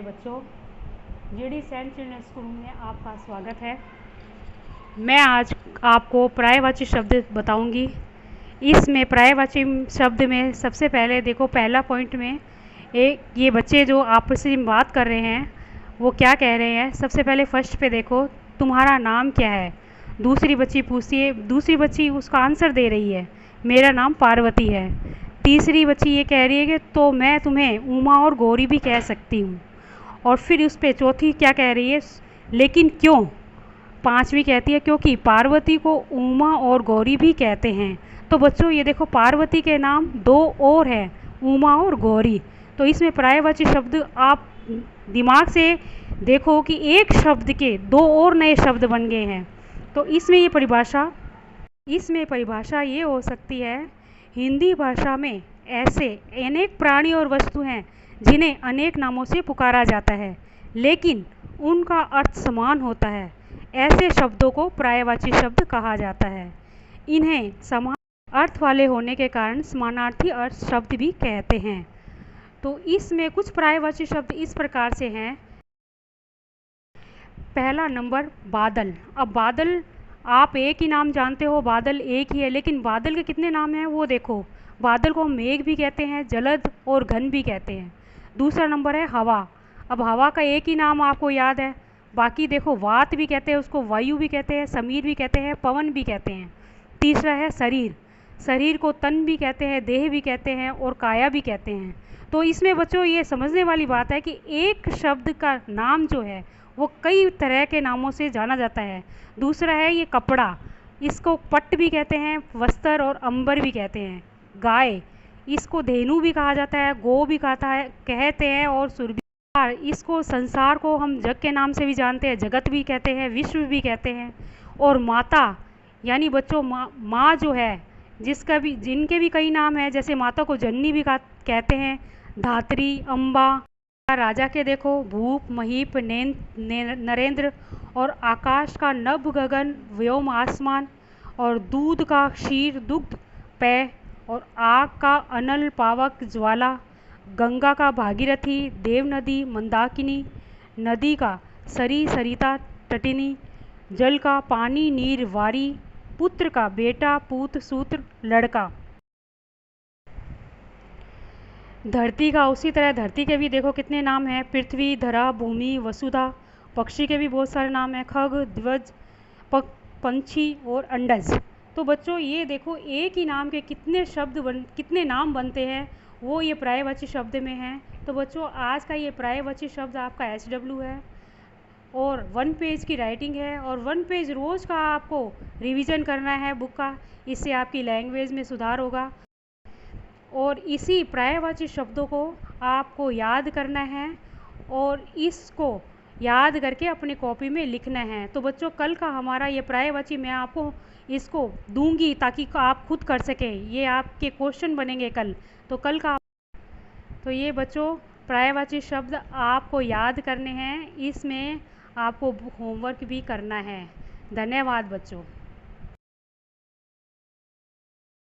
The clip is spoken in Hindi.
प्यारे बच्चों, जीडी सेंट चिल्ड्रन स्कूल में आपका स्वागत है। मैं आज आपको पर्यायवाची शब्द बताऊंगी। इसमें पर्यायवाची शब्द में सबसे पहले देखो, पहला पॉइंट में ये बच्चे जो आपस में बात कर रहे हैं वो क्या कह रहे हैं। सबसे पहले फर्स्ट पे देखो, तुम्हारा नाम क्या है। दूसरी बच्ची पूछती है, दूसरी बच्ची उसका आंसर दे रही है, मेरा नाम पार्वती है। तीसरी बच्ची ये कह रही है कि तो मैं तुम्हें उमा और गौरी भी कह सकती हूँ। और फिर उस पर चौथी क्या कह रही है, लेकिन क्यों। पांचवी कहती है क्योंकि पार्वती को उमा और गौरी भी कहते हैं। तो बच्चों ये देखो, पार्वती के नाम दो और हैं, उमा और गौरी। तो इसमें पर्यायवाची शब्द आप दिमाग से देखो कि एक शब्द के दो और नए शब्द बन गए हैं। तो इसमें परिभाषा ये हो सकती है, हिंदी भाषा में ऐसे अनेक प्राणी और वस्तु हैं जिन्हें अनेक नामों से पुकारा जाता है, लेकिन उनका अर्थ समान होता है। ऐसे शब्दों को पर्यायवाची शब्द कहा जाता है। इन्हें समान अर्थ वाले होने के कारण समानार्थी अर्थ शब्द भी कहते हैं। तो इसमें कुछ पर्यायवाची शब्द इस प्रकार से हैं। पहला नंबर बादल। अब बादल, आप एक ही नाम जानते हो, बादल एक ही है, लेकिन बादल के कितने नाम हैं वो देखो। बादल को हम मेघ भी कहते हैं, जलद और घन भी कहते हैं। दूसरा नंबर है हवा। अब हवा का एक ही नाम आपको याद है, बाकी देखो, वात भी कहते हैं उसको, वायु भी कहते हैं, समीर भी कहते हैं, पवन भी कहते हैं। तीसरा है शरीर। शरीर को तन भी कहते हैं, देह भी कहते हैं और काया भी कहते हैं। तो इसमें बच्चों ये समझने वाली बात है कि एक शब्द का नाम जो है वो कई तरह के नामों से जाना जाता है। दूसरा है ये कपड़ा, इसको पट्ट भी कहते हैं, वस्त्र और अंबर भी कहते हैं। गाय, इसको धेनु भी कहा जाता है, गो भी कहते हैं और सुर भी। इसको संसार को हम जग के नाम से भी जानते हैं, जगत भी कहते हैं, विश्व भी कहते हैं। और माता, यानी बच्चों माँ जो है, जिनके भी कई नाम हैं, जैसे माता को जननी भी कहते हैं, धात्री, अम्बा। राजा के देखो, भूप, महीप, नरेंद्र। और आकाश का नभ, गगन, व्योम, आसमान। और दूध का क्षीर, दुग्ध, पेय। और आग का अनल, पावक, ज्वाला। गंगा का भागीरथी, देव नदी, मंदाकिनी। नदी का सरी, सरिता, तटिनी। जल का पानी, नीर, वारी। पुत्र का बेटा, पूत, सूत्र, लड़का। धरती का उसी तरह, धरती के भी देखो कितने नाम हैं, पृथ्वी, धरा, भूमि, वसुधा। पक्षी के भी बहुत सारे नाम हैं, खग, ध्वज, पंछी और अंडज। तो बच्चों ये देखो, एक ही नाम के कितने नाम बनते हैं, वो ये पर्यायवाची शब्द में हैं। तो बच्चों आज का ये पर्यायवाची शब्द आपका HW है और 1 पेज की राइटिंग है, और 1 पेज रोज़ का आपको रिवीजन करना है बुक का। इससे आपकी लैंग्वेज में सुधार होगा। और इसी पर्यायवाची शब्दों को आपको याद करना है और इसको याद करके अपनी कॉपी में लिखना है। तो बच्चों कल का हमारा ये पर्यायवाची मैं आपको इसको दूंगी ताकि आप खुद कर सकें, ये आपके क्वेश्चन बनेंगे कल। तो कल का तो ये बच्चों पर्यायवाची शब्द आपको याद करने हैं, इसमें आपको होमवर्क भी करना है। धन्यवाद बच्चों।